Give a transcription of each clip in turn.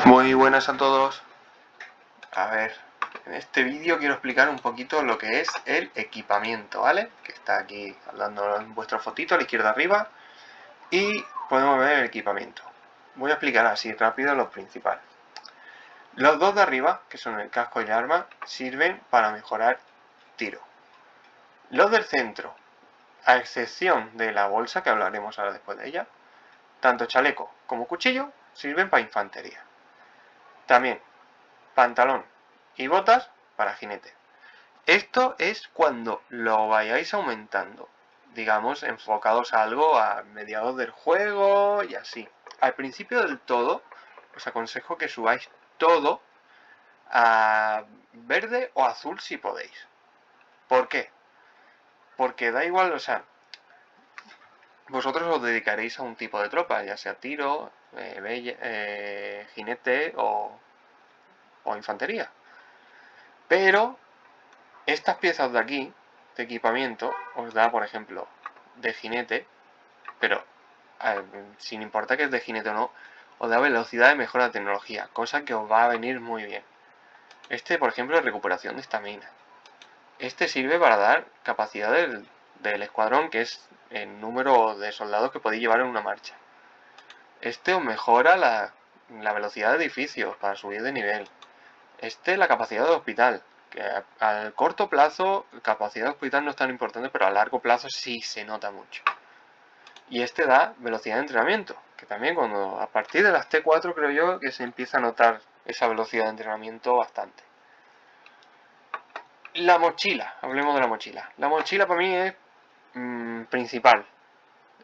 Muy buenas a todos. A ver, en este vídeo quiero explicar un poquito lo que es el equipamiento, ¿vale? Que está aquí dando en vuestra fotito a la izquierda arriba y podemos ver el equipamiento. Voy a explicar así rápido lo principal. Los dos de arriba, que son el casco y el arma, sirven para mejorar tiro. Los del centro, a excepción de la bolsa, que hablaremos ahora después de ella, tanto chaleco como cuchillo sirven para infantería. También pantalón y botas para jinete. Esto es cuando lo vayáis aumentando, digamos, enfocados a algo a mediados del juego y así. Al principio del todo, os aconsejo que subáis todo a verde o azul si podéis. ¿Por qué? Porque da igual, o sea, vosotros os dedicaréis a un tipo de tropa, ya sea tiro, jinete o infantería. Pero estas piezas de aquí, de equipamiento, os da, por ejemplo, de jinete, pero sin importar que es de jinete o no, os da velocidad de mejora de tecnología, cosa que os va a venir muy bien. Este, por ejemplo, es recuperación de estamina. Este sirve para dar capacidad del escuadrón, que es el número de soldados que podéis llevar en una marcha. Este os mejora la velocidad de edificios para subir de nivel. Este, la capacidad de hospital, que al corto plazo, capacidad de hospital no es tan importante, pero a largo plazo sí se nota mucho. Y este da velocidad de entrenamiento, que también cuando a partir de las T4 creo yo que se empieza a notar esa velocidad de entrenamiento bastante. La mochila, hablemos de la mochila. La mochila para mí es principal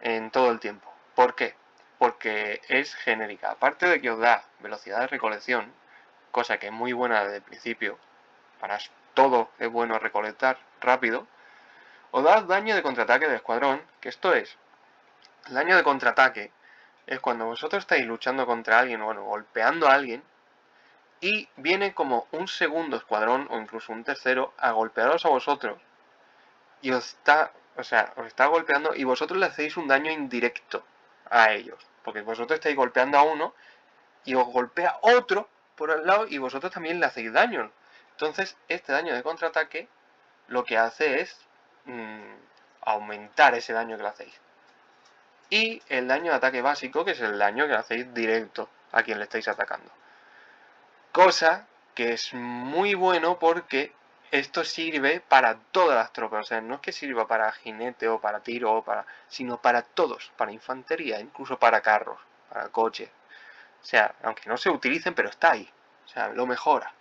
en todo el tiempo. ¿Por qué? Porque es genérica. Aparte de que os da velocidad de recolección, cosa que es muy buena desde el principio, para todo es bueno recolectar rápido, os da daño de contraataque de escuadrón, que esto es, el daño de contraataque es cuando vosotros estáis luchando contra alguien, bueno, golpeando a alguien, y viene como un segundo escuadrón, o incluso un tercero, a golpearos a vosotros, y os está golpeando, y vosotros le hacéis un daño indirecto a ellos, porque vosotros estáis golpeando a uno, y os golpea otro por el lado, y vosotros también le hacéis daño. Entonces, este daño de contraataque lo que hace es aumentar ese daño que le hacéis. Y el daño de ataque básico, que es el daño que le hacéis directo a quien le estáis atacando. Cosa que es muy bueno porque esto sirve para todas las tropas. O sea, no es que sirva para jinete o para tiro, sino para todos. Para infantería, incluso para carros, para coches. O sea, aunque no se utilicen, pero está ahí. O sea, lo mejora.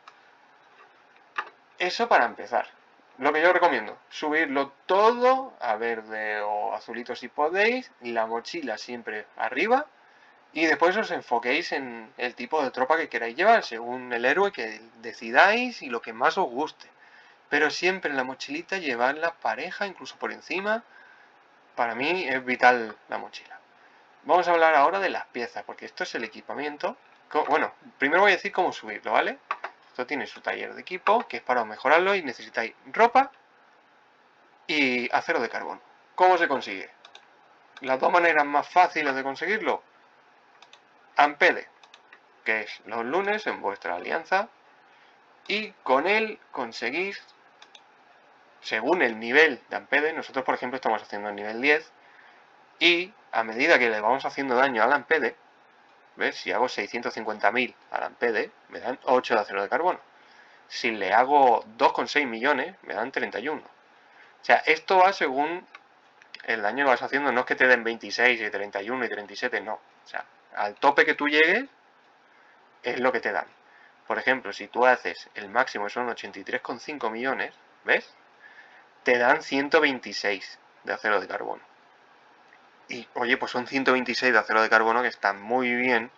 Eso para empezar. Lo que yo recomiendo, subirlo todo a verde o azulito si podéis, la mochila siempre arriba, y después os enfoquéis en el tipo de tropa que queráis llevar, según el héroe que decidáis y lo que más os guste. Pero siempre en la mochilita llevarla pareja, incluso por encima. Para mí es vital la mochila. Vamos a hablar ahora de las piezas, porque esto es el equipamiento. Bueno, primero voy a decir cómo subirlo, ¿vale? Esto tiene su taller de equipo, que es para mejorarlo, y necesitáis ropa y acero de carbono. ¿Cómo se consigue? Las dos maneras más fáciles de conseguirlo. Ampede, que es los lunes en vuestra alianza, y con él conseguís, según el nivel de Ampede, nosotros por ejemplo estamos haciendo el nivel 10, y a medida que le vamos haciendo daño al Ampede, ¿ves? Si hago 650.000 al Ampede, me dan 8 de acero de carbono. Si le hago 2,6 millones, me dan 31. O sea, esto va según el daño que vas haciendo, no es que te den 26 y 31 y 37, no. O sea, al tope que tú llegues es lo que te dan. Por ejemplo, si tú haces el máximo, que son 83,5 millones, ¿ves? Te dan 126 de acero de carbono. Y, oye, pues son 126 de acero de carbono que están muy bien.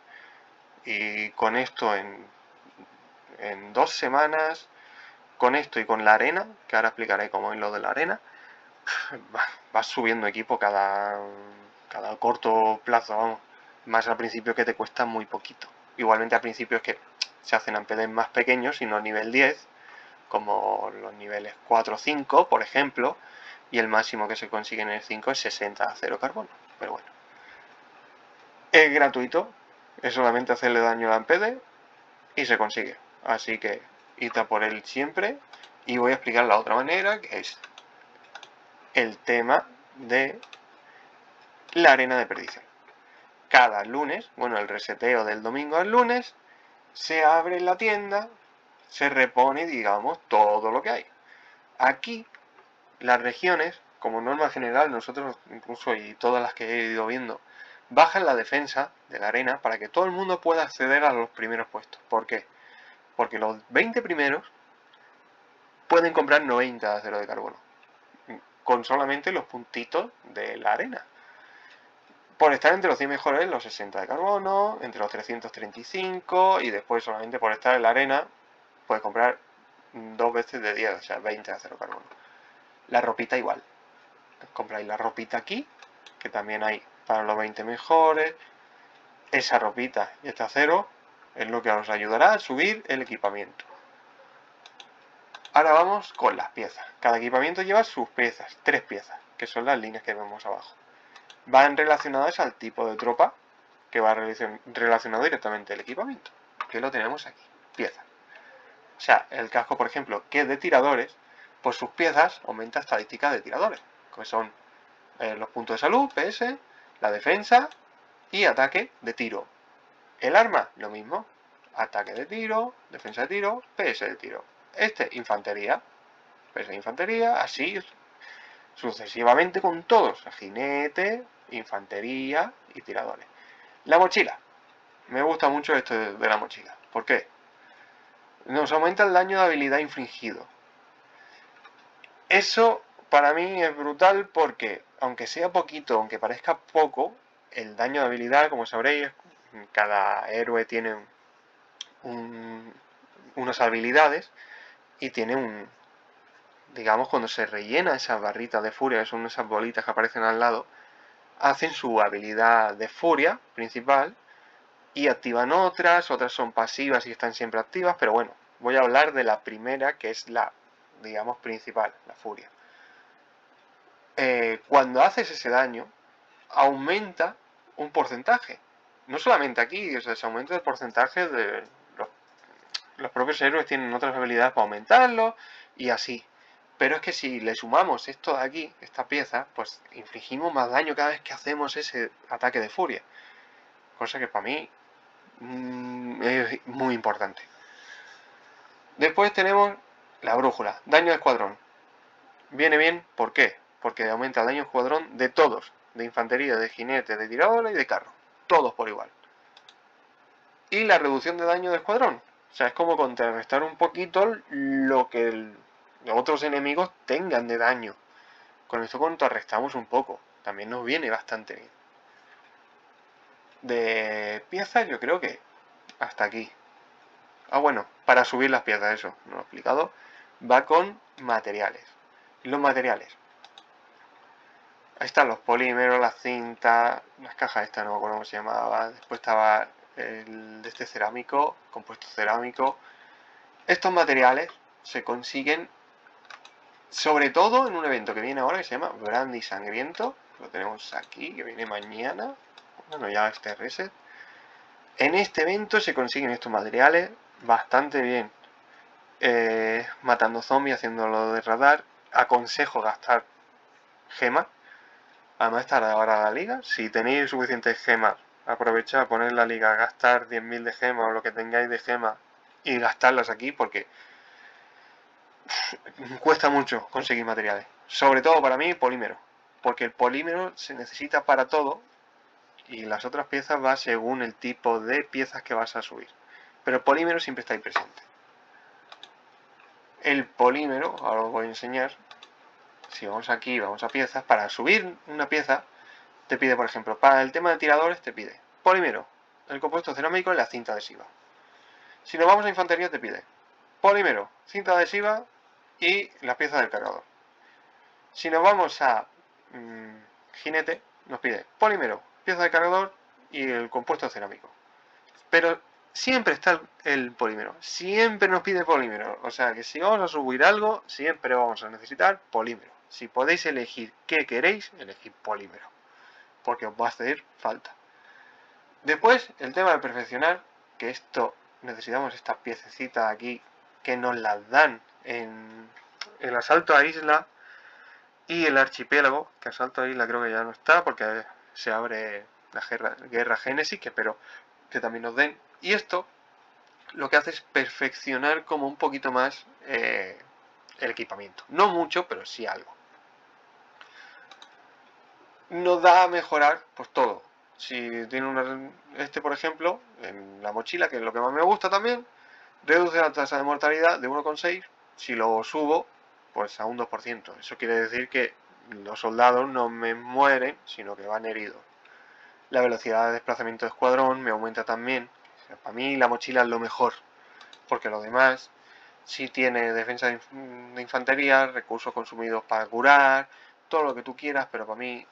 Y con esto en 2 semanas, con esto y con la arena, que ahora explicaré cómo es lo de la arena, vas subiendo equipo cada corto plazo, vamos. Más al principio que te cuesta muy poquito. Igualmente al principio es que se hacen ampedes más pequeños y no nivel 10, como los niveles 4 o 5, por ejemplo, y el máximo que se consigue en el 5 es 60 de acero carbono. Pero bueno, es gratuito, es solamente hacerle daño al ampede y se consigue. Así que id a por él siempre. Y voy a explicar la otra manera, que es el tema de la arena de perdición. Cada lunes, bueno, el reseteo del domingo al lunes, se abre la tienda, se repone, digamos, todo lo que hay. Aquí, las regiones, como norma general, nosotros incluso y todas las que he ido viendo, bajan la defensa de la arena para que todo el mundo pueda acceder a los primeros puestos. ¿Por qué? Porque los 20 primeros pueden comprar 90 de acero de carbono, con solamente los puntitos de la arena. Por estar entre los 100 mejores, los 60 de carbono, entre los 335 y después solamente por estar en la arena, puedes comprar 2 veces de 10, o sea, 20 de acero carbono. La ropita igual. Compráis la ropita aquí, que también hay para los 20 mejores. Esa ropita y este acero es lo que os ayudará a subir el equipamiento. Ahora vamos con las piezas. Cada equipamiento lleva sus piezas, 3 piezas, que son las líneas que vemos abajo. Van relacionadas al tipo de tropa que va relacionado directamente al equipamiento, que lo tenemos aquí, piezas. O sea, el casco, por ejemplo, que es de tiradores, pues sus piezas aumentan estadísticas de tiradores, que son los puntos de salud, PS, la defensa y ataque de tiro. El arma, lo mismo, ataque de tiro, defensa de tiro, PS de tiro. Infantería, PS de infantería, así sucesivamente con todos, jinete, infantería y tiradores. La mochila, me gusta mucho esto de la mochila. ¿Por qué? Nos aumenta el daño de habilidad infligido. Eso para mí es brutal porque, aunque sea poquito, aunque parezca poco, el daño de habilidad, como sabréis, cada héroe tiene unas habilidades y tiene digamos, cuando se rellena esas barritas de furia, que son esas bolitas que aparecen al lado, hacen su habilidad de furia principal y activan otras son pasivas y están siempre activas, pero bueno, voy a hablar de la primera, que es la, digamos, principal, la furia. Cuando haces ese daño, aumenta un porcentaje. No solamente aquí, o sea, se aumenta el porcentaje de los propios héroes tienen otras habilidades para aumentarlo y así. Pero es que si le sumamos esto de aquí, esta pieza, pues infligimos más daño cada vez que hacemos ese ataque de furia. Cosa que para mí es muy importante. Después tenemos la brújula, daño de escuadrón. Viene bien, ¿por qué? Porque aumenta el daño de escuadrón de todos, de infantería, de jinete, de tiradora y de carro. Todos por igual. Y la reducción de daño de escuadrón. O sea, es como contrarrestar un poquito lo que los otros enemigos tengan de daño. Con esto contrarrestamos un poco. También nos viene bastante bien. De piezas yo creo que hasta aquí. Ah, bueno, para subir las piezas, eso, no lo he explicado. Va con materiales. Los materiales. Ahí están los polímeros, las cintas, las cajas estas no me acuerdo cómo se llamaba. Después estaba el de este cerámico, compuesto cerámico. Estos materiales se consiguen sobre todo en un evento que viene ahora que se llama Brandy Sangriento. Lo tenemos aquí, que viene mañana. Bueno, ya este reset. En este evento se consiguen estos materiales bastante bien. Matando zombies, haciéndolo de radar. Aconsejo gastar gemas. Además está ahora la liga. Si tenéis suficientes gemas, aprovechad, poner la liga, gastar 10.000 de gemas o lo que tengáis de gemas y gastarlas aquí porque cuesta mucho conseguir materiales. Sobre todo para mí, polímero. Porque el polímero se necesita para todo y las otras piezas va según el tipo de piezas que vas a subir. Pero el polímero siempre está ahí presente. El polímero, ahora os voy a enseñar. Si vamos aquí, vamos a piezas. Para subir una pieza, te pide, por ejemplo, para el tema de tiradores, te pide polímero, el compuesto cerámico y la cinta adhesiva. Si nos vamos a infantería, te pide polímero, cinta adhesiva y las piezas del cargador. Si nos vamos a jinete, nos pide polímero, pieza de cargador y el compuesto cerámico. Pero siempre está el polímero, siempre nos pide polímero. O sea que si vamos a subir algo, siempre vamos a necesitar polímero. Si podéis elegir qué queréis, elegid polímero, porque os va a hacer falta. Después, el tema de perfeccionar, que esto necesitamos estas piececitas aquí que nos las dan en el asalto a isla y el archipiélago, que asalto a isla creo que ya no está porque se abre la guerra Génesis, que espero que también nos den. Y esto lo que hace es perfeccionar como un poquito más el equipamiento. No mucho, pero sí algo. Nos da a mejorar pues todo. Si tiene por ejemplo, en la mochila, que es lo que más me gusta también, reduce la tasa de mortalidad de 1,6. Si lo subo, pues a un 2%. Eso quiere decir que los soldados no me mueren, sino que van heridos. La velocidad de desplazamiento de escuadrón me aumenta también. O sea, para mí la mochila es lo mejor, porque lo demás sí tiene defensa de infantería, recursos consumidos para curar, todo lo que tú quieras, pero para mí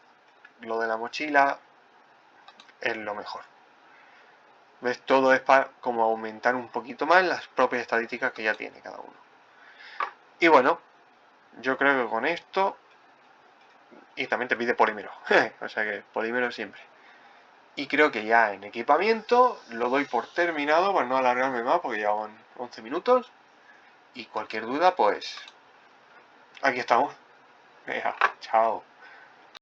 lo de la mochila es lo mejor. ¿Ves? Todo es para como aumentar un poquito más las propias estadísticas que ya tiene cada uno. Y bueno, yo creo que con esto... Y también te pide polímero. O sea que polímero siempre. Y creo que ya en equipamiento lo doy por terminado, para no alargarme más, porque ya van 11 minutos. Y cualquier duda, pues aquí estamos. Venga, chao.